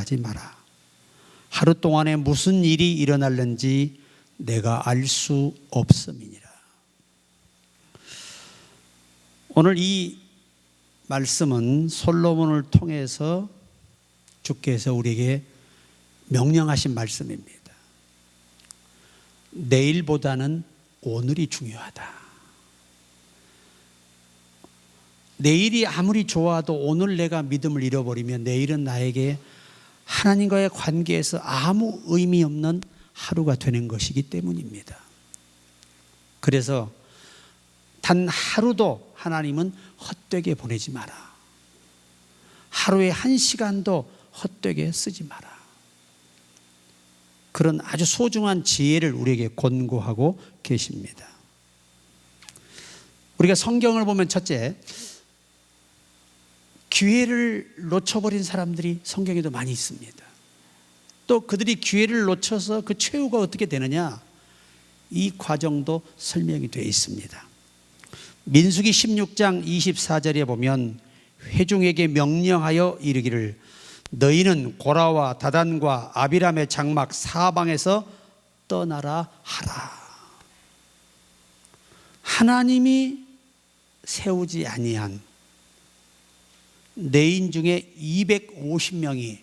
하지 마라. 하루 동안에 무슨 일이 일어날는지 내가 알 수 없음이니라. 오늘 이 말씀은 솔로몬을 통해서 주께서 우리에게 명령하신 말씀입니다. 내일보다는 오늘이 중요하다. 내일이 아무리 좋아도 오늘 내가 믿음을 잃어버리면 내일은 나에게 하나님과의 관계에서 아무 의미 없는 하루가 되는 것이기 때문입니다. 그래서 단 하루도 하나님은 헛되게 보내지 마라. 하루에 한 시간도 헛되게 쓰지 마라. 그런 아주 소중한 지혜를 우리에게 권고하고 계십니다. 우리가 성경을 보면 첫째, 기회를 놓쳐버린 사람들이 성경에도 많이 있습니다. 또 그들이 기회를 놓쳐서 그 최후가 어떻게 되느냐, 이 과정도 설명이 되어 있습니다. 민수기 16장 24절에 보면 회중에게 명령하여 이르기를 너희는 고라와 다단과 아비람의 장막 사방에서 떠나라 하라. 하나님이 세우지 아니한 내인 중에 250명이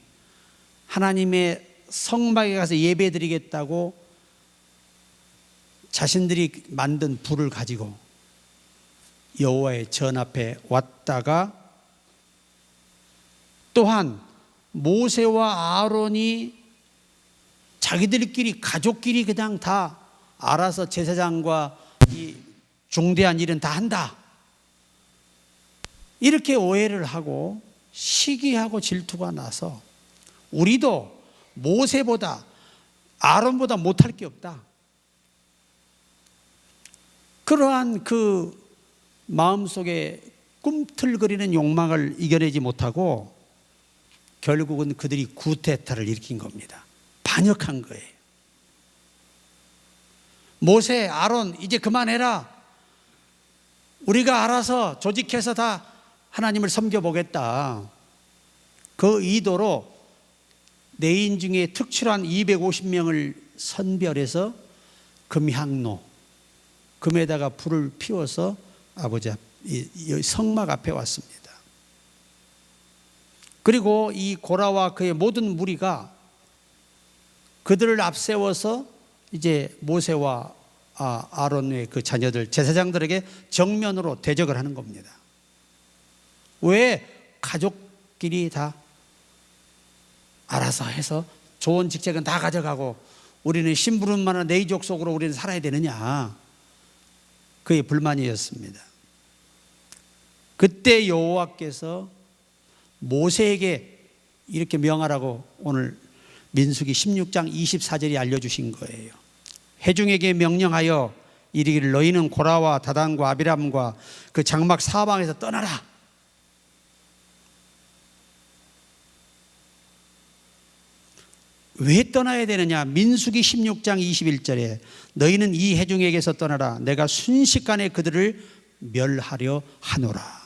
하나님의 성막에 가서 예배드리겠다고 자신들이 만든 불을 가지고 여호와의 전 앞에 왔다가, 또한 모세와 아론이 자기들끼리 가족끼리 그냥 다 알아서 제사장과 이 중대한 일은 다 한다, 이렇게 오해를 하고 시기하고 질투가 나서 우리도 모세보다 아론보다 못할 게 없다, 그러한 그 마음속에 꿈틀거리는 욕망을 이겨내지 못하고 결국은 그들이 구테타를 일으킨 겁니다. 반역한 거예요. 모세, 아론 이제 그만해라. 우리가 알아서 조직해서 다 하나님을 섬겨보겠다. 그 의도로 내인 중에 특출한 250명을 선별해서 금향로, 금에다가 불을 피워서 아버지 성막 앞에 왔습니다. 그리고 이 고라와 그의 모든 무리가 그들을 앞세워서 이제 모세와 아론의 그 자녀들, 제사장들에게 정면으로 대적을 하는 겁니다. 왜? 가족끼리 다 알아서 해서 좋은 직책은 다 가져가고 우리는 심부름만한 내 족속으로 우리는 살아야 되느냐, 그의 불만이었습니다. 그때 여호와께서 모세에게 이렇게 명하라고 오늘 민수기 16장 24절이 알려주신 거예요. 회중에게 명령하여 이르기를 너희는 고라와 다단과 아비람과 그 장막 사방에서 떠나라. 왜 떠나야 되느냐? 민수기 16장 21절에 너희는 이 회중에게서 떠나라. 내가 순식간에 그들을 멸하려 하노라.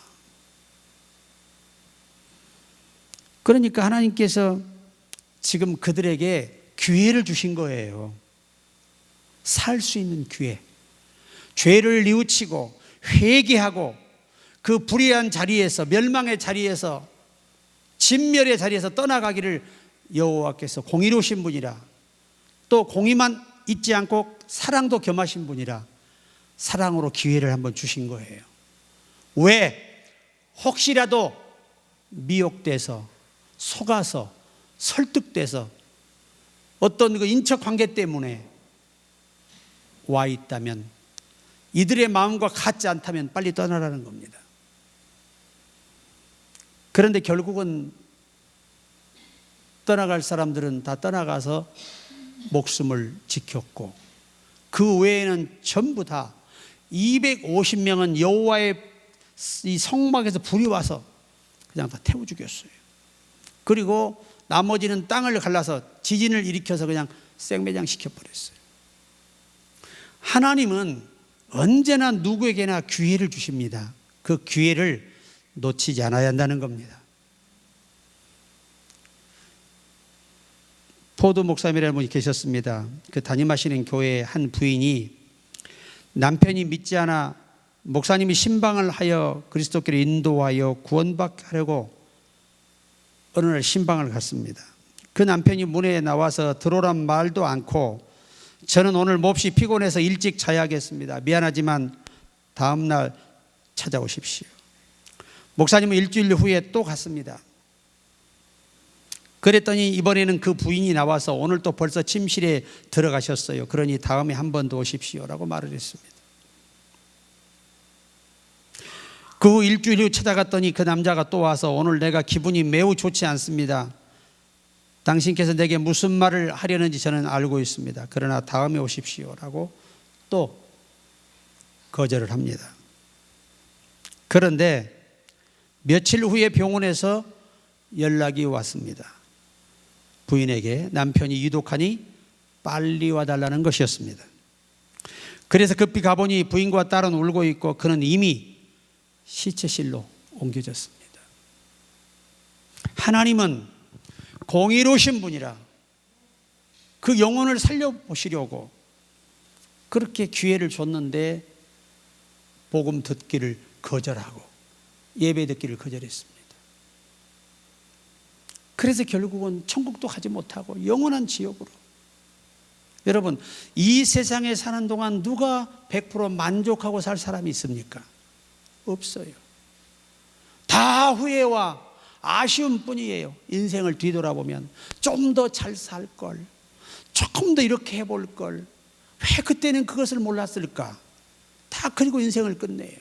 그러니까 하나님께서 지금 그들에게 기회를 주신 거예요. 살 수 있는 기회. 죄를 뉘우치고 회개하고 그 불의한 자리에서, 멸망의 자리에서, 진멸의 자리에서 떠나가기를 여호와께서 공의로우신 분이라, 또 공의만 있지 않고 사랑도 겸하신 분이라 사랑으로 기회를 한번 주신 거예요. 왜? 혹시라도 미혹돼서, 속아서, 설득돼서 어떤 그 인척 관계 때문에 와 있다면, 이들의 마음과 같지 않다면 빨리 떠나라는 겁니다. 그런데 결국은 떠나갈 사람들은 다 떠나가서 목숨을 지켰고, 그 외에는 전부 다 250명은 여호와의 이 성막에서 불이 와서 그냥 다 태워 죽였어요. 그리고 나머지는 땅을 갈라서 지진을 일으켜서 그냥 생매장 시켜버렸어요. 하나님은 언제나 누구에게나 기회를 주십니다. 그 기회를 놓치지 않아야 한다는 겁니다. 포드 목사님이라는 분이 계셨습니다. 그 담임하시는 교회의 한 부인이 남편이 믿지 않아 목사님이 신방을 하여 그리스도께로 인도하여 구원받게 하려고 어느 날 신방을 갔습니다. 그 남편이 문에 나와서 들어오란 말도 않고 저는 오늘 몹시 피곤해서 일찍 자야겠습니다. 미안하지만 다음 날 찾아오십시오. 목사님은 일주일 후에 또 갔습니다. 그랬더니 이번에는 그 부인이 나와서 오늘 또 벌써 침실에 들어가셨어요. 그러니 다음에 한 번 더 오십시오라고 말을 했습니다. 그 후 일주일 후 찾아갔더니 그 남자가 또 와서 오늘 내가 기분이 매우 좋지 않습니다. 당신께서 내게 무슨 말을 하려는지 저는 알고 있습니다. 그러나 다음에 오십시오라고 또 거절을 합니다. 그런데 며칠 후에 병원에서 연락이 왔습니다. 부인에게 남편이 유독하니 빨리 와달라는 것이었습니다. 그래서 급히 가보니 부인과 딸은 울고 있고 그는 이미 시체실로 옮겨졌습니다. 하나님은 공의로우신 분이라 그 영혼을 살려보시려고 그렇게 기회를 줬는데 복음 듣기를 거절하고 예배 듣기를 거절했습니다. 그래서 결국은 천국도 가지 못하고 영원한 지옥으로. 여러분, 이 세상에 사는 동안 누가 100% 만족하고 살 사람이 있습니까? 없어요. 다 후회와 아쉬움 뿐이에요. 인생을 뒤돌아보면 좀 더 잘 살 걸, 조금 더 이렇게 해볼 걸, 왜 그때는 그것을 몰랐을까? 다 그리고 인생을 끝내요.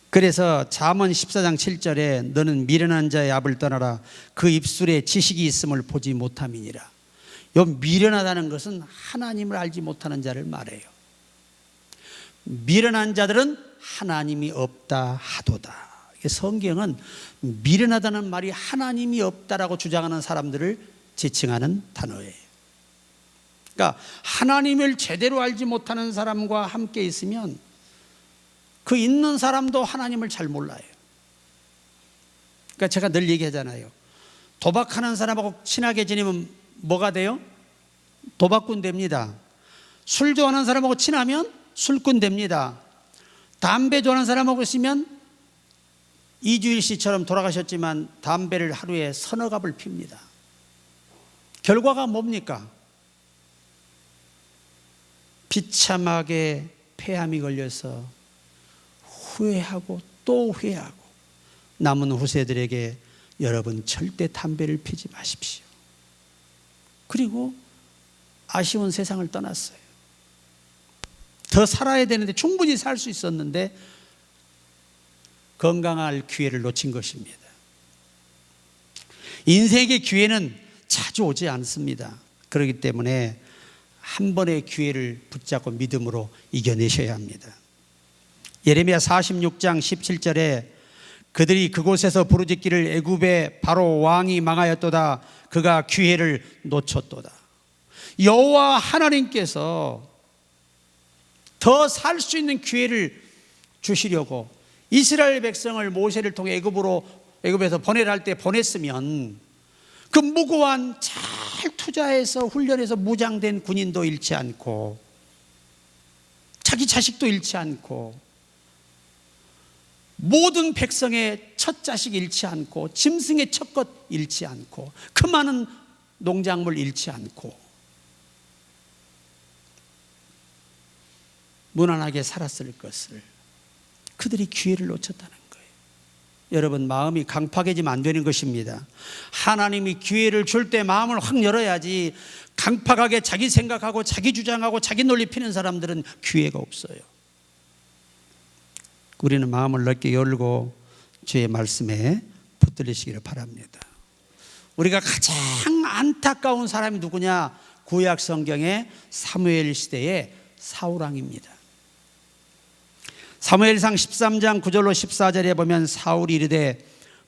그래서 잠언 14장 7절에 너는 미련한 자의 앞을 떠나라 그 입술에 지식이 있음을 보지 못함이니라. 요 미련하다는 것은 하나님을 알지 못하는 자를 말해요. 미련한 자들은 하나님이 없다 하도다. 성경은 미련하다는 말이 하나님이 없다라고 주장하는 사람들을 지칭하는 단어예요. 그러니까 하나님을 제대로 알지 못하는 사람과 함께 있으면 그 있는 사람도 하나님을 잘 몰라요. 그러니까 제가 늘 얘기하잖아요. 도박하는 사람하고 친하게 지내면 뭐가 돼요? 도박꾼 됩니다. 술 좋아하는 사람하고 친하면 술꾼 됩니다. 담배 좋아하는 사람하고 있으면 이주일 씨처럼 돌아가셨지만 담배를 하루에 서너 갑을 핍니다. 결과가 뭡니까? 비참하게 폐암이 걸려서 후회하고 또 후회하고 남은 후세들에게 여러분 절대 담배를 피지 마십시오. 그리고 아쉬운 세상을 떠났어요. 더 살아야 되는데 충분히 살 수 있었는데 건강할 기회를 놓친 것입니다. 인생의 기회는 자주 오지 않습니다. 그렇기 때문에 한 번의 기회를 붙잡고 믿음으로 이겨내셔야 합니다. 예레미야 46장 17절에 그들이 그곳에서 부르짖기를 애굽의 바로 왕이 망하였도다 그가 기회를 놓쳤도다. 여호와 하나님께서 더 살 수 있는 기회를 주시려고 이스라엘 백성을 모세를 통해 애굽에서 보내라 할 때 보냈으면 그 무고한 잘 투자해서 훈련해서 무장된 군인도 잃지 않고 자기 자식도 잃지 않고 모든 백성의 첫 자식 잃지 않고 짐승의 첫 것 잃지 않고 그 많은 농작물 잃지 않고 무난하게 살았을 것을 그들이 기회를 놓쳤다는 거예요. 여러분 마음이 강팍해지면 안 되는 것입니다. 하나님이 기회를 줄 때 마음을 확 열어야지 강팍하게 자기 생각하고 자기 주장하고 자기 논리 피는 사람들은 기회가 없어요. 우리는 마음을 넓게 열고 주의 말씀에 붙들리시기를 바랍니다. 우리가 가장 안타까운 사람이 누구냐? 구약 성경의 사무엘 시대의 사울왕입니다. 사무엘상 13장 9절로 14절에 보면 사울이 이르되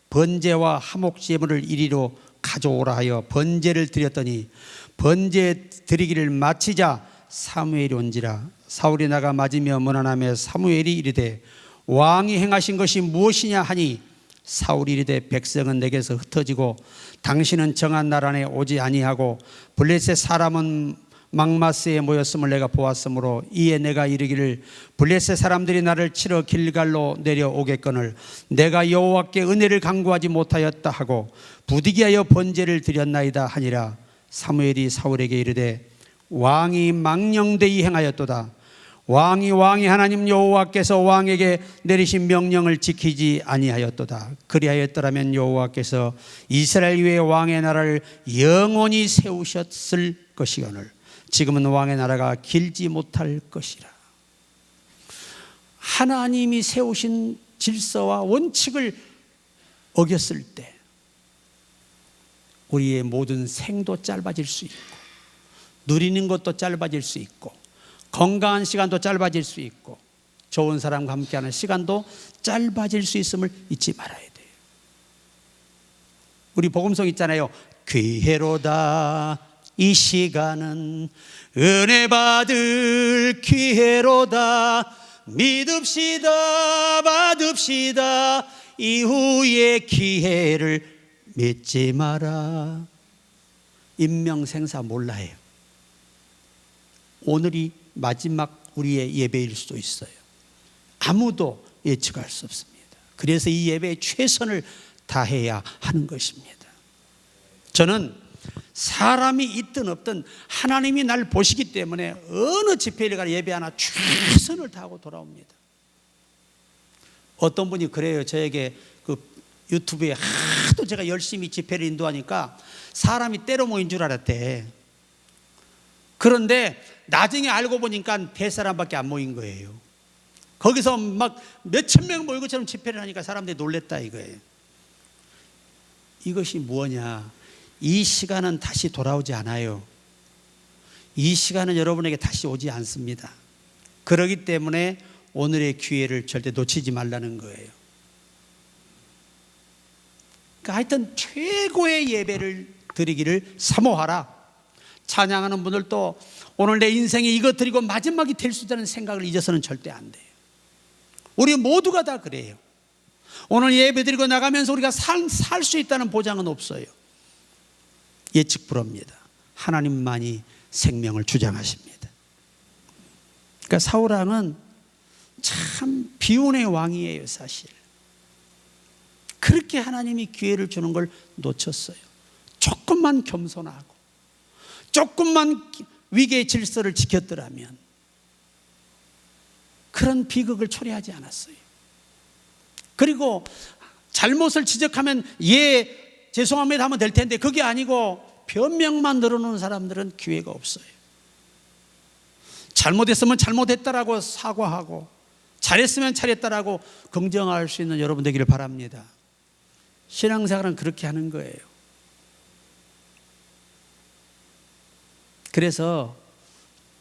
번제와 화목 제물을 이리로 가져오라 하여 번제를 드렸더니 번제 드리기를 마치자 사무엘이 온지라. 사울이 나가 맞으며 문안하며 사무엘이 이르되 왕이 행하신 것이 무엇이냐 하니 사울이 이르되 백성은 내게서 흩어지고 당신은 정한 날 안에 오지 아니하고 블레셋 사람은 막마스에 모였음을 내가 보았으므로 이에 내가 이르기를 블레셋 사람들이 나를 치러 길갈로 내려오겠거늘 내가 여호와께 은혜를 간구하지 못하였다 하고 부득이하여 번제를 드렸나이다 하니라. 사무엘이 사울에게 이르되 왕이 망령되이 행하였도다. 왕이 하나님 여호와께서 왕에게 내리신 명령을 지키지 아니하였도다. 그리하였더라면 여호와께서 이스라엘 위에 왕의 나라를 영원히 세우셨을 것이거늘 지금은 왕의 나라가 길지 못할 것이라. 하나님이 세우신 질서와 원칙을 어겼을 때 우리의 모든 생도 짧아질 수 있고 누리는 것도 짧아질 수 있고 건강한 시간도 짧아질 수 있고 좋은 사람과 함께하는 시간도 짧아질 수 있음을 잊지 말아야 돼요. 우리 복음송 있잖아요. 귀해로다 이 시간은 은혜 받을 기회로다. 믿읍시다 받읍시다 이후의 기회를 믿지 마라. 인명생사 몰라요. 오늘이 마지막 우리의 예배일 수도 있어요. 아무도 예측할 수 없습니다. 그래서 이 예배에 최선을 다해야 하는 것입니다. 저는 사람이 있든 없든 하나님이 날 보시기 때문에 어느 집회를 가나 예배하나 최선을 다하고 돌아옵니다. 어떤 분이 그래요. 저에게 그 유튜브에 하도 제가 열심히 집회를 인도하니까 사람이 때로 모인 줄 알았대. 그런데 나중에 알고 보니까 100사람밖에 안 모인 거예요. 거기서 막 몇천 명 모인 것처럼 집회를 하니까 사람들이 놀랬다 이거예요. 이것이 뭐냐? 이 시간은 다시 돌아오지 않아요. 이 시간은 여러분에게 다시 오지 않습니다. 그렇기 때문에 오늘의 기회를 절대 놓치지 말라는 거예요. 그러니까 하여튼 최고의 예배를 드리기를 사모하라. 찬양하는 분들도 오늘 내 인생에 이것 드리고 마지막이 될 수 있다는 생각을 잊어서는 절대 안 돼요. 우리 모두가 다 그래요. 오늘 예배 드리고 나가면서 우리가 살 수 있다는 보장은 없어요. 예측 불허입니다. 하나님만이 생명을 주장하십니다. 그러니까 사울왕은 참 비운의 왕이에요. 사실 그렇게 하나님이 기회를 주는 걸 놓쳤어요. 조금만 겸손하고 조금만 위계의 질서를 지켰더라면 그런 비극을 초래하지 않았어요. 그리고 잘못을 지적하면 죄송합니다 하면 될 텐데 그게 아니고 변명만 늘어놓는 사람들은 기회가 없어요. 잘못했으면 잘못했다라고 사과하고 잘했으면 잘했다라고 긍정할 수 있는 여러분 되기를 바랍니다. 신앙생활은 그렇게 하는 거예요. 그래서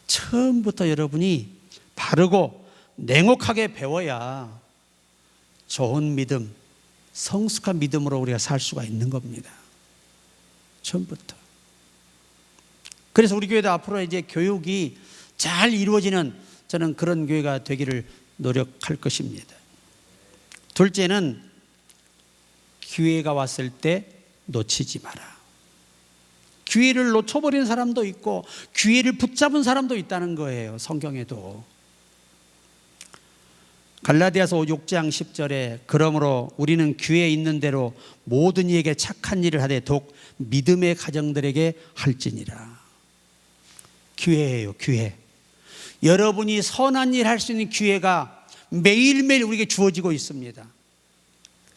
처음부터 여러분이 바르고 냉혹하게 배워야 좋은 믿음, 성숙한 믿음으로 우리가 살 수가 있는 겁니다. 처음부터. 그래서 우리 교회도 앞으로 이제 교육이 잘 이루어지는 저는 그런 교회가 되기를 노력할 것입니다. 둘째는 기회가 왔을 때 놓치지 마라. 기회를 놓쳐버린 사람도 있고 기회를 붙잡은 사람도 있다는 거예요. 성경에도. 갈라디아서 6장 10절에 그러므로 우리는 기회 있는 대로 모든 이에게 착한 일을 하되 더욱 믿음의 가정들에게 할지니라. 기회예요. 기회. 여러분이 선한 일 할 수 있는 기회가 매일매일 우리에게 주어지고 있습니다.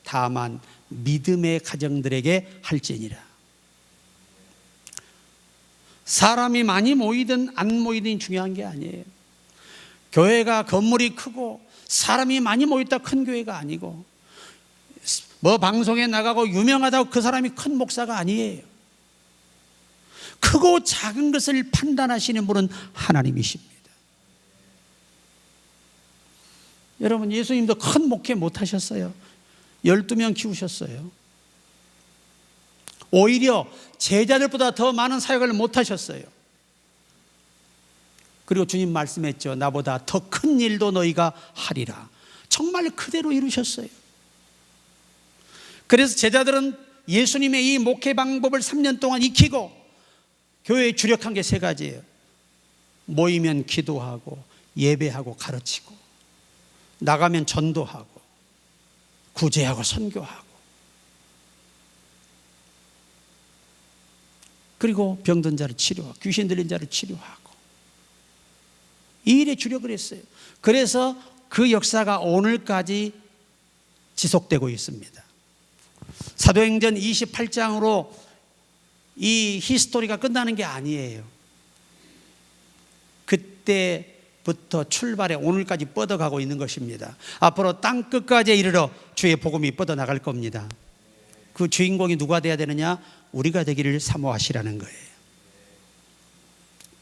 다만 믿음의 가정들에게 할지니라. 사람이 많이 모이든 안 모이든 중요한 게 아니에요. 교회가 건물이 크고 사람이 많이 모였다 큰 교회가 아니고 뭐 방송에 나가고 유명하다고 그 사람이 큰 목사가 아니에요. 크고 작은 것을 판단하시는 분은 하나님이십니다. 여러분 예수님도 큰 목회 못 하셨어요. 12명 키우셨어요. 오히려 제자들보다 더 많은 사역을 못 하셨어요. 그리고 주님 말씀했죠. 나보다 더 큰 일도 너희가 하리라. 정말 그대로 이루셨어요. 그래서 제자들은 예수님의 이 목회 방법을 3년 동안 익히고 교회에 주력한 게 세 가지예요. 모이면 기도하고 예배하고 가르치고, 나가면 전도하고 구제하고 선교하고, 그리고 병든 자를 치료하고 귀신 들린 자를 치료하고, 이 일에 주력을 했어요. 그래서 그 역사가 오늘까지 지속되고 있습니다. 사도행전 28장으로 이 히스토리가 끝나는 게 아니에요. 그때부터 출발해 오늘까지 뻗어가고 있는 것입니다. 앞으로 땅 끝까지 이르러 주의 복음이 뻗어나갈 겁니다. 그 주인공이 누가 돼야 되느냐? 우리가 되기를 사모하시라는 거예요.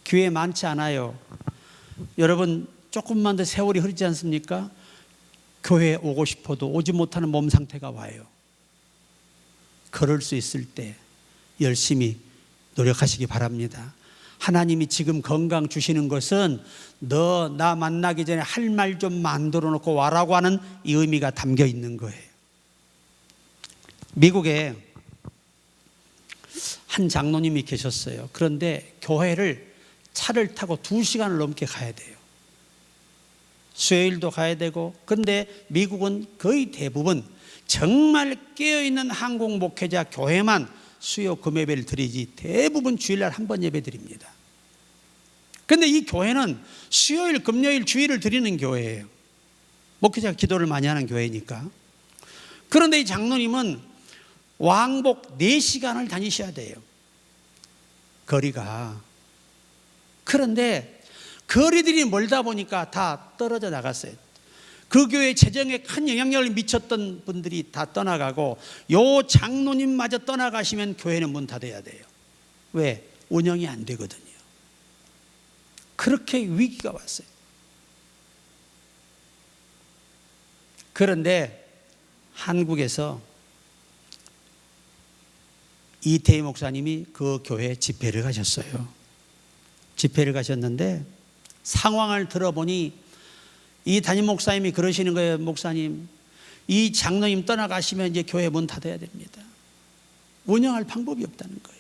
교회 많지 않아요. 여러분, 조금만 더 세월이 흐르지 않습니까? 교회에 오고 싶어도 오지 못하는 몸 상태가 와요. 걸을 수 있을 때 열심히 노력하시기 바랍니다. 하나님이 지금 건강 주시는 것은 너 나 만나기 전에 할 말 좀 만들어 놓고 와라고 하는 이 의미가 담겨 있는 거예요. 미국에 한 장로님이 계셨어요. 그런데 교회를 차를 타고 2시간을 넘게 가야 돼요. 수요일도 가야 되고. 근데 미국은 거의 대부분 정말 깨어있는 한국 목회자 교회만 수요 금요예배를 드리지 대부분 주일날 한 번 예배 드립니다. 근데 이 교회는 수요일 금요일 주일을 드리는 교회예요. 목회자가 기도를 많이 하는 교회니까. 그런데 이 장로님은 왕복 4시간을 다니셔야 돼요. 거리가. 그런데 거리들이 멀다 보니까 다 떨어져 나갔어요. 그 교회 재정에 큰 영향력을 미쳤던 분들이 다 떠나가고, 요 장로님마저 떠나가시면 교회는 문 닫아야 돼요. 왜? 운영이 안 되거든요. 그렇게 위기가 왔어요. 그런데 한국에서 이태희 목사님이 그 교회 집회를 가셨어요. 집회를 가셨는데 상황을 들어보니 이 담임 목사님이 그러시는 거예요. 목사님, 이 장로님 떠나가시면 이제 교회 문 닫아야 됩니다. 운영할 방법이 없다는 거예요.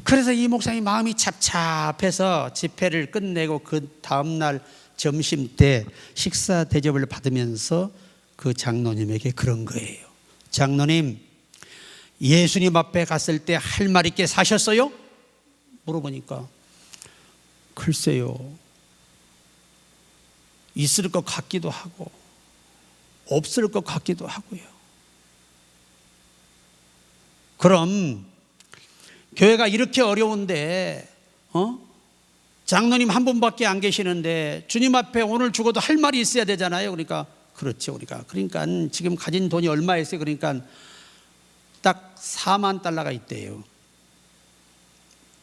그래서 이 목사님 마음이 착잡해서 집회를 끝내고 그 다음날 점심 때 식사 대접을 받으면서 그 장로님에게 그런 거예요. 장로님, 예수님 앞에 갔을 때 할 말 있게 사셨어요? 물어보니까 글쎄요, 있을 것 같기도 하고 없을 것 같기도 하고요. 그럼 교회가 이렇게 어려운데 장로님 한 분밖에 안 계시는데 주님 앞에 오늘 죽어도 할 말이 있어야 되잖아요. 그러니까 그렇죠. 그러니까 지금 가진 돈이 얼마 있어요? 그러니까 딱 4만 달러가 있대요.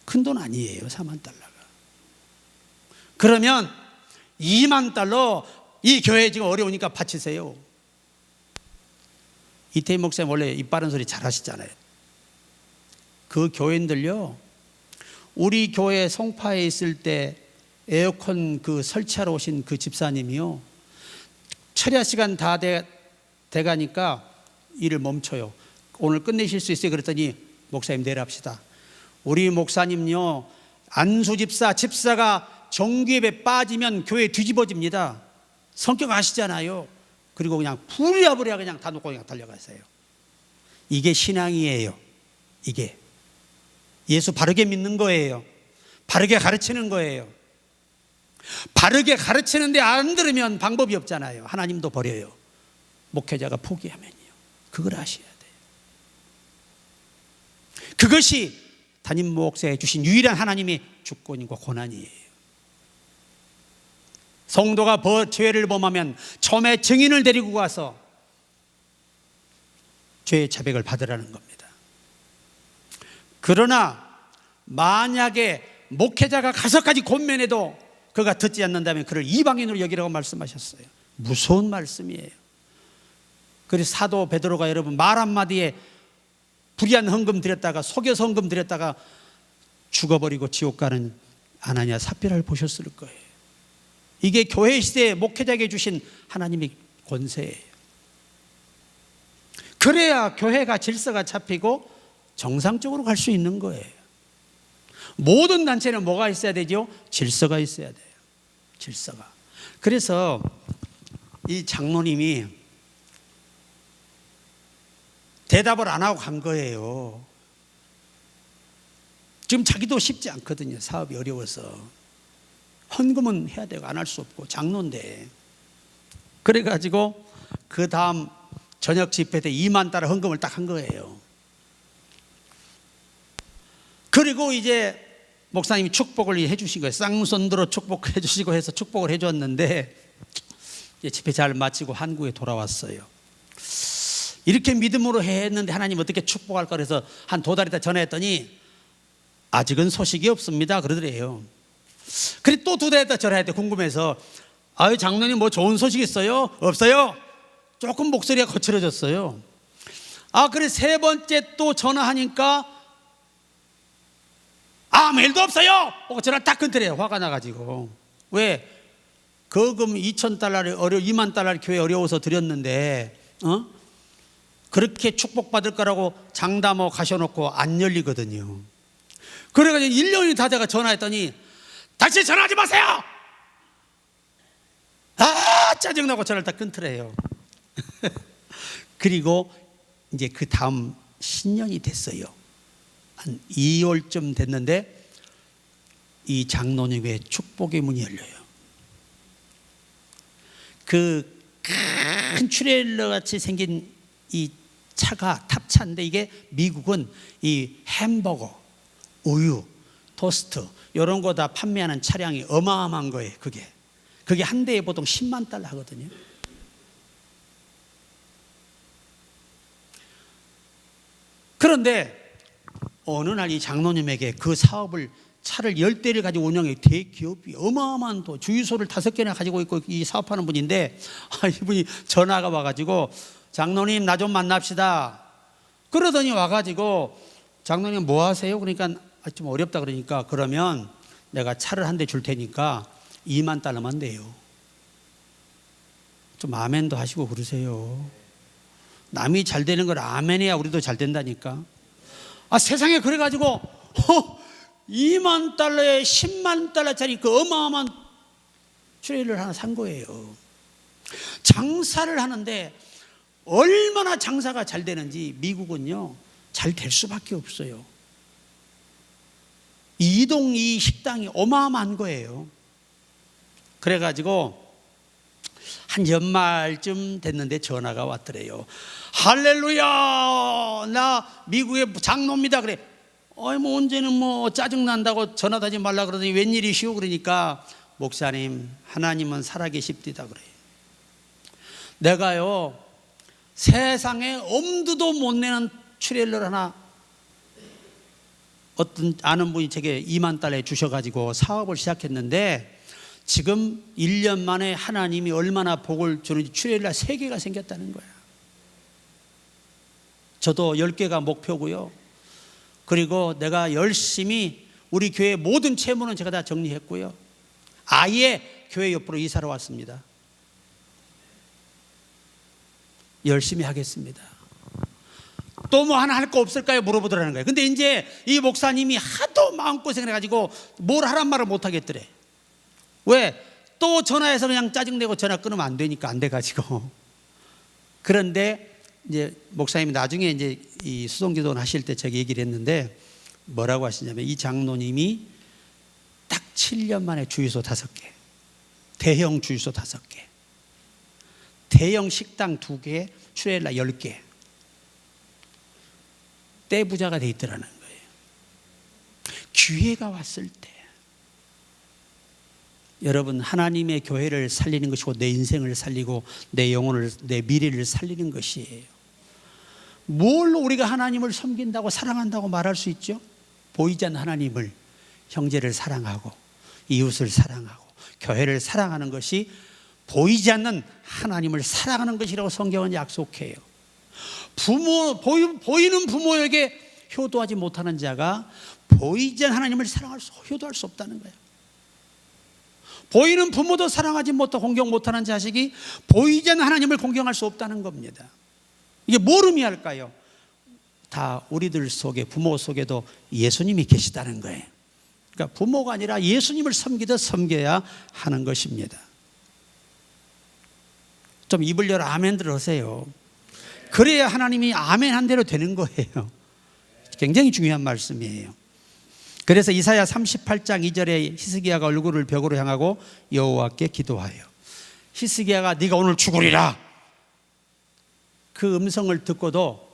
큰 돈 아니에요, 4만 달러가. 그러면 2만 달러 이 교회 지금 어려우니까 바치세요. 이태희 목사님 원래 입 바른 소리 잘 하시잖아요. 그 교인들요, 우리 교회 송파에 있을 때 에어컨 그 설치하러 오신 그 집사님이요, 철야 시간 다 돼가니까 일을 멈춰요. 오늘 끝내실 수 있어요? 그랬더니 목사님 내려합시다. 우리 목사님요, 안수 집사가 정규예배 빠지면 교회 뒤집어집니다. 성격 아시잖아요. 그리고 그냥 부랴부랴 그냥 다 놓고 그냥 달려가세요. 이게 신앙이에요. 이게 예수 바르게 믿는 거예요. 바르게 가르치는 거예요. 바르게 가르치는데 안 들으면 방법이 없잖아요. 하나님도 버려요. 목회자가 포기하면요. 그걸 아셔야 돼요. 그것이 담임 목사에 주신 유일한 하나님의 주권이고 고난이에요. 성도가 죄를 범하면 처음에 증인을 데리고 가서 죄의 자백을 받으라는 겁니다. 그러나 만약에 목회자가 가서까지 권면해도 그가 듣지 않는다면 그를 이방인으로 여기라고 말씀하셨어요. 무서운 말씀이에요. 그래서 사도 베드로가 여러분 말 한마디에 불의한 헌금 드렸다가 속여서 헌금 드렸다가 죽어버리고 지옥 가는 아나니아 삽비라를 보셨을 거예요. 이게 교회 시대에 목회자에게 주신 하나님의 권세예요. 그래야 교회가 질서가 잡히고 정상적으로 갈 수 있는 거예요. 모든 단체는 뭐가 있어야 되죠? 질서가 있어야 돼요. 질서가. 그래서 이 장로님이 대답을 안 하고 간 거예요. 지금 자기도 쉽지 않거든요. 사업이 어려워서. 헌금은 해야 되고 안 할 수 없고 장로인데. 그래가지고 그 다음 저녁 집회 때 2만 달러 헌금을 딱 한 거예요. 그리고 이제 목사님이 축복을 해주신 거예요. 쌍손들어 축복해 주시고 해서 축복을 해줬는데 이제 집회 잘 마치고 한국에 돌아왔어요. 이렇게 믿음으로 했는데 하나님 어떻게 축복할까 그래서 한 2달 있다 전화했더니 아직은 소식이 없습니다 그러더래요. 그래 또 2달 있다 전화했더니 궁금해서 아유 장로님 뭐 좋은 소식 있어요? 없어요? 조금 목소리가 거칠어졌어요. 아 그래 3번째 또 전화하니까 아무 일도 없어요. 전화 딱 끊더래요. 화가 나가지고. 왜? 거금 2,000달러를 2만 달러를 교회 어려워서 드렸는데 그렇게 축복받을 거라고 장담하고 가셔놓고 안 열리거든요. 그래가지고 1년이 다 돼가 전화했더니 다시 전화하지 마세요. 아 짜증나고 전화를 다 끊더래요. 그리고 이제 그 다음 신년이 됐어요. 한 2월쯤 됐는데 이 장로님의 축복의 문이 열려요. 그 큰 트레일러 같이 생긴 이 차가 탑차인데 이게 미국은 이 햄버거, 우유, 토스트 이런 거 다 판매하는 차량이 어마어마한 거예요. 그게 한 대에 보통 10만 달러 하거든요. 그런데 어느 날 이 장로님에게 그 사업을 차를 10대를 가지고 운영해 대기업이 어마어마한 또 주유소를 5개나 가지고 있고 이 사업하는 분인데 이분이 전화가 와가지고 장로님 나 좀 만납시다. 그러더니 와가지고 장로님 뭐 하세요? 그러니까 좀 어렵다 그러니까 그러면 내가 차를 한 대 줄 테니까 2만 달러만 돼요. 좀 아멘도 하시고 그러세요. 남이 잘 되는 걸 아멘해야 우리도 잘 된다니까. 세상에 그래가지고 2만 달러에 10만 달러짜리 그 어마어마한 트레일러를 하나 산 거예요. 장사를 하는데 얼마나 장사가 잘 되는지 미국은요 잘 될 수밖에 없어요. 이동 이 식당이 어마어마한 거예요. 그래가지고 한 연말쯤 됐는데 전화가 왔더래요. 할렐루야 나 미국의 장로입니다. 그래 뭐 언제는 뭐 짜증난다고 전화도 하지 말라 그러더니 웬일이시오 그러니까 목사님 하나님은 살아계십디다 그래요. 내가요 세상에 엄두도 못 내는 트레일러를 하나 어떤 아는 분이 제게 2만 달러에 주셔가지고 사업을 시작했는데 지금 1년 만에 하나님이 얼마나 복을 주는지 트레일러 3개가 생겼다는 거야. 저도 10개가 목표고요. 그리고 내가 열심히 우리 교회 모든 채무는 제가 다 정리했고요. 아예 교회 옆으로 이사를 왔습니다. 열심히 하겠습니다. 또 뭐 하나 할 거 없을까요? 물어보더라는 거예요. 근데 이제 이 목사님이 하도 마음고생을 해가지고 뭘 하란 말을 못 하겠더래. 왜? 또 전화해서 그냥 짜증내고 전화 끊으면 안 되니까 안 돼가지고. 그런데 이제 목사님이 나중에 이제 이 수송기도원 하실 때 제가 얘기를 했는데 뭐라고 하시냐면 이 장로님이 딱 7년 만에 주유소 5개, 대형 주유소 5개, 대형 식당 2개, 트레일러 10개, 떼부자가 돼 있더라는 거예요. 기회가 왔을 때 여러분 하나님의 교회를 살리는 것이고 내 인생을 살리고 내 영혼을 내 미래를 살리는 것이에요. 뭘로 우리가 하나님을 섬긴다고 사랑한다고 말할 수 있죠? 보이지 않는 하나님을, 형제를 사랑하고 이웃을 사랑하고 교회를 사랑하는 것이 보이지 않는 하나님을 사랑하는 것이라고 성경은 약속해요. 보이는 부모에게 효도하지 못하는 자가 보이지 않는 하나님을 효도할 수 없다는 거예요. 보이는 부모도 사랑하지 못하고 공경 못하는 자식이 보이지 않는 하나님을 공경할 수 없다는 겁니다. 이게 뭘 의미할까요? 다 우리들 속에, 부모 속에도 예수님이 계시다는 거예요. 그러니까 부모가 아니라 예수님을 섬기듯 섬겨야 하는 것입니다. 좀 입을 열어 아멘들 하세요. 그래야 하나님이 아멘 한 대로 되는 거예요. 굉장히 중요한 말씀이에요. 그래서 이사야 38장 2절에 히스기야가 얼굴을 벽으로 향하고 여호와께 기도하여, 히스기야가 네가 오늘 죽으리라, 그 음성을 듣고도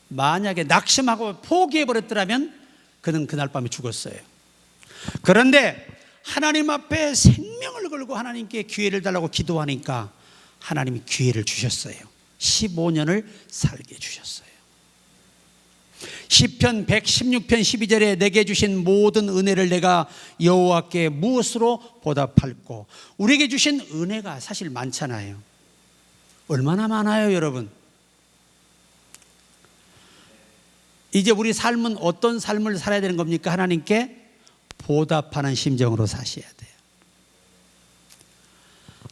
만약에 낙심하고 포기해버렸더라면 그는 그날 밤에 죽었어요. 그런데 하나님 앞에 생명을 걸고 하나님께 기회를 달라고 기도하니까 하나님이 기회를 주셨어요. 15년을 살게 주셨어요. 시편 116편 12절에 내게 주신 모든 은혜를 내가 여호와께 무엇으로 보답할꼬. 우리에게 주신 은혜가 사실 많잖아요. 얼마나 많아요, 여러분. 이제 우리 삶은 어떤 삶을 살아야 되는 겁니까? 하나님께 보답하는 심정으로 사셔야 돼요.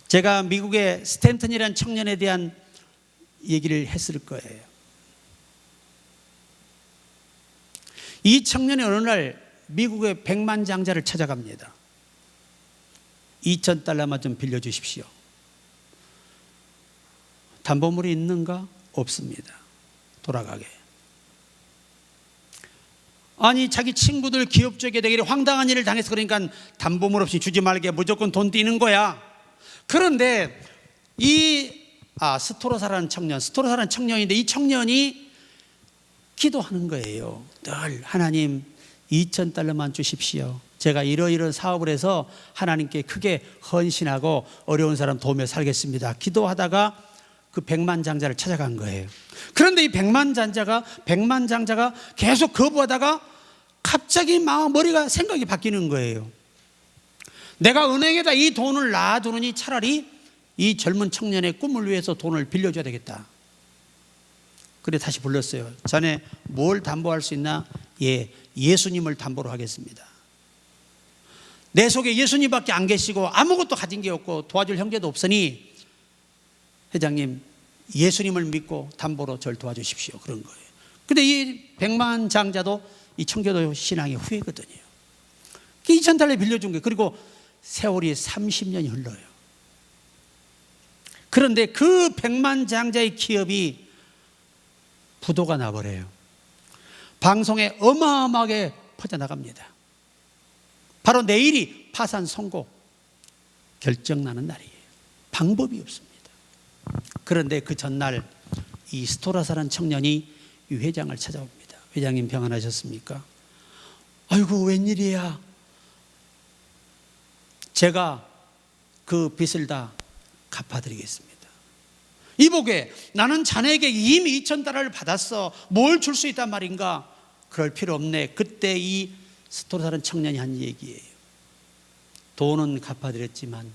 제가 미국의 스탠턴이라는 청년에 대한 얘기를 했을 거예요. 이 청년이 어느 날 미국의 백만장자를 찾아갑니다. 2,000달러만 좀 빌려주십시오. 담보물이 있는가? 없습니다. 돌아가게. 아니, 자기 친구들 기업 쪽에 되게 황당한 일을 당해서 그러니까 담보물 없이 주지 말게, 무조건 돈 띄는 거야. 그런데 스토로사라는 청년인데 이 청년이 기도하는 거예요. 늘 하나님 2,000달러만 주십시오. 제가 이러이러한 사업을 해서 하나님께 크게 헌신하고 어려운 사람 도우며 살겠습니다. 기도하다가 그 백만장자를 찾아간 거예요. 그런데 이 백만장자가 계속 거부하다가 갑자기 머리가 생각이 바뀌는 거예요. 내가 은행에다 이 돈을 놔두느니 차라리 이 젊은 청년의 꿈을 위해서 돈을 빌려줘야 되겠다. 그래 다시 불렀어요. 자네 뭘 담보할 수 있나? 예수님을 담보로 하겠습니다. 내 속에 예수님밖에 안 계시고 아무것도 가진 게 없고 도와줄 형제도 없으니 회장님 예수님을 믿고 담보로 절 도와주십시오. 그런 거예요. 근데 이 백만장자도 이 청교도 신앙의 후예거든요. 2,000달러 빌려준 거예요. 그리고 세월이 30년이 흘러요. 그런데 그 백만장자의 기업이 부도가 나버려요. 방송에 어마어마하게 퍼져나갑니다. 바로 내일이 파산 선고 결정나는 날이에요. 방법이 없습니다. 그런데 그 전날 이 스토라사라는 청년이 이 회장을 찾아옵니다. 회장님 평안하셨습니까? 아이고 웬일이야. 제가 그 빚을 다 갚아드리겠습니다. 이보게 나는 자네에게 이미 2,000달러를 받았어. 뭘 줄 수 있단 말인가? 그럴 필요 없네. 그때 이 스토라사라는 청년이 한 얘기예요. 돈은 갚아드렸지만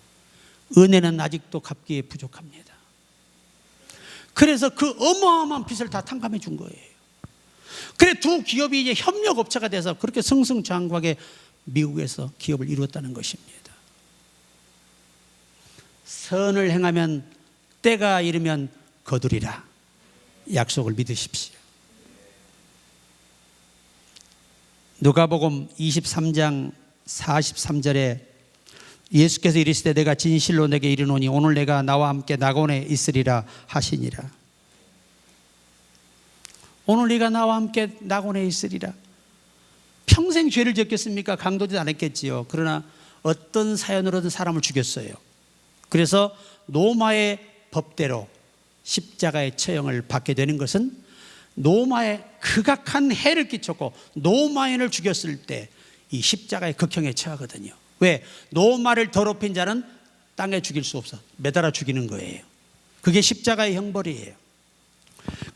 은혜는 아직도 갚기에 부족합니다. 그래서 그 어마어마한 빚을 다 탕감해 준 거예요. 그래 두 기업이 이제 협력업체가 돼서 그렇게 승승장구하게 미국에서 기업을 이루었다는 것입니다. 선을 행하면 때가 이르면 거두리라. 약속을 믿으십시오. 누가복음 23장 43절에 예수께서 이르시되 내가 진실로 내게 이르노니 오늘 내가 나와 함께 낙원에 있으리라 하시니라. 오늘 네가 나와 함께 낙원에 있으리라. 평생 죄를 지었겠습니까? 강도짓 안 했겠지요. 그러나 어떤 사연으로든 사람을 죽였어요. 그래서 로마의 법대로 십자가의 처형을 받게 되는 것은 로마에 극악한 해를 끼쳤고 로마인을 죽였을 때 이 십자가의 극형에 처하거든요. 왜? 로마를 더럽힌 자는 땅에 죽일 수 없어. 매달아 죽이는 거예요. 그게 십자가의 형벌이에요.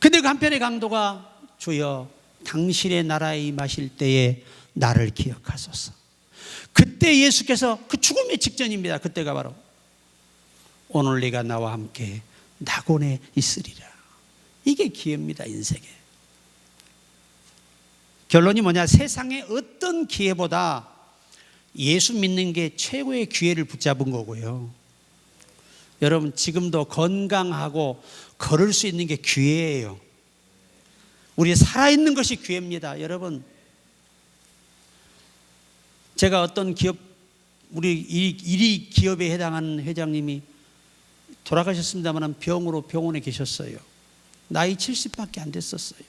근데 그 한편의 강도가 주여 당신의 나라에 임하실 때에 나를 기억하소서. 그때 예수께서 그 죽음의 직전입니다. 그때가 바로 오늘 네가 나와 함께 낙원에 있으리라. 이게 기회입니다. 인생에. 결론이 뭐냐? 세상의 어떤 기회보다 예수 믿는 게 최고의 기회를 붙잡은 거고요. 여러분, 지금도 건강하고 걸을 수 있는 게 기회예요. 우리 살아있는 것이 기회입니다. 여러분, 제가 어떤 기업, 우리 이 기업에 해당하는 회장님이 돌아가셨습니다만 병으로 병원에 계셨어요. 나이 70밖에 안 됐었어요.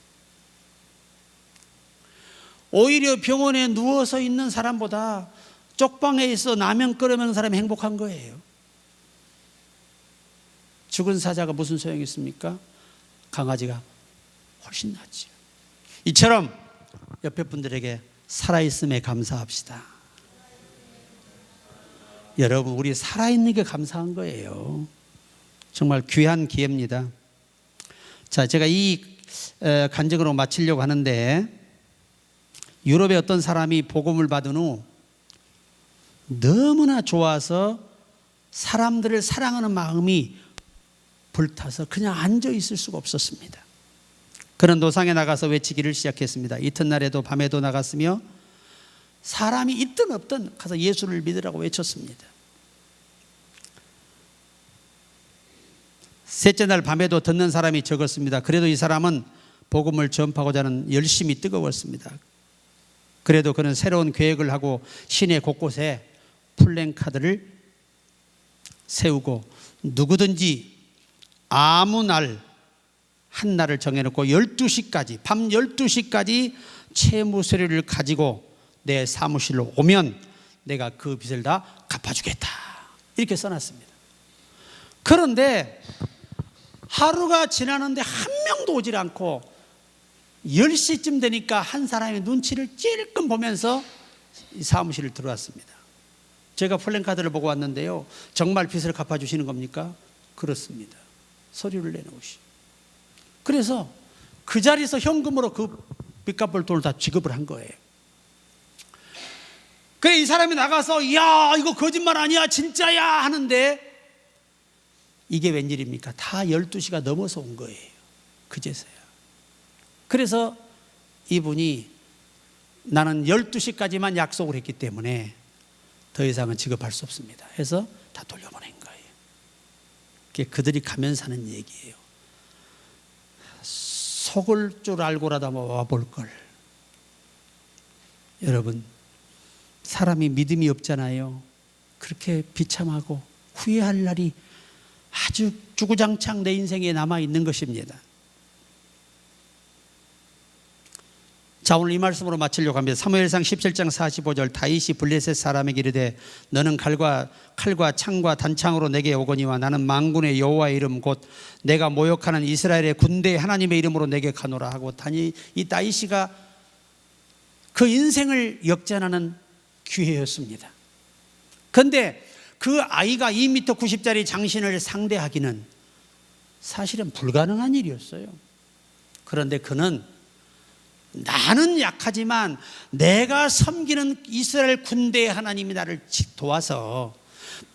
오히려 병원에 누워서 있는 사람보다 쪽방에 있어 라면 끓여 먹는 사람이 행복한 거예요. 죽은 사자가 무슨 소용이 있습니까? 강아지가 훨씬 낫지. 이처럼 옆에 분들에게 살아있음에 감사합시다. 여러분, 우리 살아있는 게 감사한 거예요. 정말 귀한 기회입니다. 자, 제가 이 간증으로 마치려고 하는데, 유럽의 어떤 사람이 복음을 받은 후 너무나 좋아서 사람들을 사랑하는 마음이 불타서 그냥 앉아 있을 수가 없었습니다. 그는 노상에 나가서 외치기를 시작했습니다. 이튿날에도 밤에도 나갔으며 사람이 있든 없든 가서 예수를 믿으라고 외쳤습니다. 셋째 날 밤에도 듣는 사람이 적었습니다. 그래도 이 사람은 복음을 전파하고자 하는 열심이 뜨거웠습니다. 그래도 그는 새로운 계획을 하고 시내 곳곳에 플랜카드를 세우고 누구든지 아무 날 한 날을 정해놓고 12시까지 밤 12시까지 채무 서류를 가지고 내 사무실로 오면 내가 그 빚을 다 갚아주겠다, 이렇게 써놨습니다. 그런데 하루가 지나는데 한 명도 오질 않고 10시쯤 되니까 한 사람이 눈치를 찔끔 보면서 이 사무실을 들어왔습니다. 제가 플랜카드를 보고 왔는데요, 정말 빚을 갚아주시는 겁니까? 그렇습니다. 서류를 내놓으시. 그래서 그 자리에서 현금으로 그 빚 갚을 돈을 다 지급을 한 거예요. 그래, 이 사람이 나가서 야, 이거 거짓말 아니야, 진짜야 하는데 이게 웬일입니까? 다 12시가 넘어서 온 거예요. 그제서야. 그래서 이분이 나는 12시까지만 약속을 했기 때문에 더 이상은 지급할 수 없습니다 해서 다 돌려보낸 거예요. 그게 그들이 가면서 하는 얘기예요. 속을 줄 알고라도 와볼 걸. 여러분, 사람이 믿음이 없잖아요. 그렇게 비참하고 후회할 날이 아주 주구장창 내 인생에 남아있는 것입니다. 자, 오늘 이 말씀으로 마치려고 합니다. 사무엘상 17장 45절, 다윗이 블레셋 사람에게 이르되 너는 칼과 창과 단창으로 내게 오거니와 나는 만군의 여호와의 이름 곧 내가 모욕하는 이스라엘의 군대 하나님의 이름으로 내게 가노라 하고, 이 다윗이가 그 인생을 역전하는 기회였습니다. 그런데 그 아이가 2m 90짜리 장신을 상대하기는 사실은 불가능한 일이었어요. 그런데 그는 나는 약하지만 내가 섬기는 이스라엘 군대의 하나님이 나를 도와서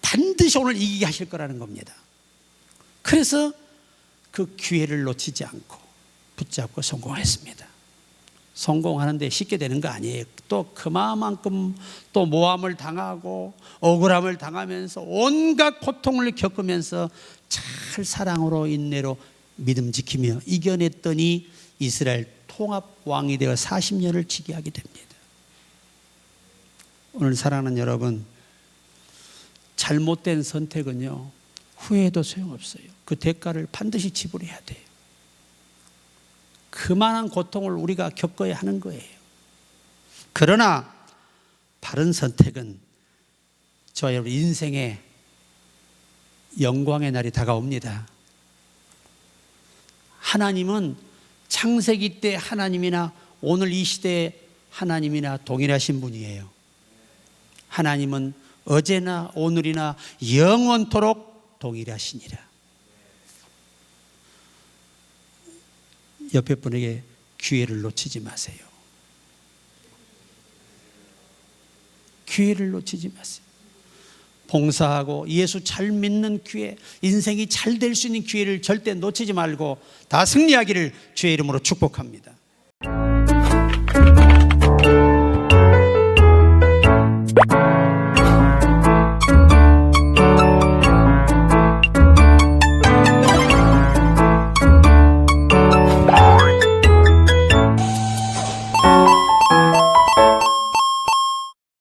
반드시 오늘 이기게 하실 거라는 겁니다. 그래서 그 기회를 놓치지 않고 붙잡고 성공했습니다. 성공하는데 쉽게 되는 거 아니에요. 또 그만큼 또 모함을 당하고 억울함을 당하면서 온갖 고통을 겪으면서 잘 사랑으로 인내로 믿음 지키며 이겨냈더니 이스라엘 통합 왕이 되어 40년을 지배하게 됩니다. 오늘 사랑하는 여러분, 잘못된 선택은요, 후회해도 소용없어요. 그 대가를 반드시 지불해야 돼요. 그만한 고통을 우리가 겪어야 하는 거예요. 그러나 바른 선택은 저와 여러분 인생의 영광의 날이 다가옵니다. 하나님은 창세기 때 하나님이나 오늘 이 시대의 하나님이나 동일하신 분이에요. 하나님은 어제나 오늘이나 영원토록 동일하시니라. 옆에 분에게 기회를 놓치지 마세요. 기회를 놓치지 마세요. 봉사하고 예수 잘 믿는 기회, 인생이 잘 될 수 있는 기회를 절대 놓치지 말고 다 승리하기를 주의 이름으로 축복합니다.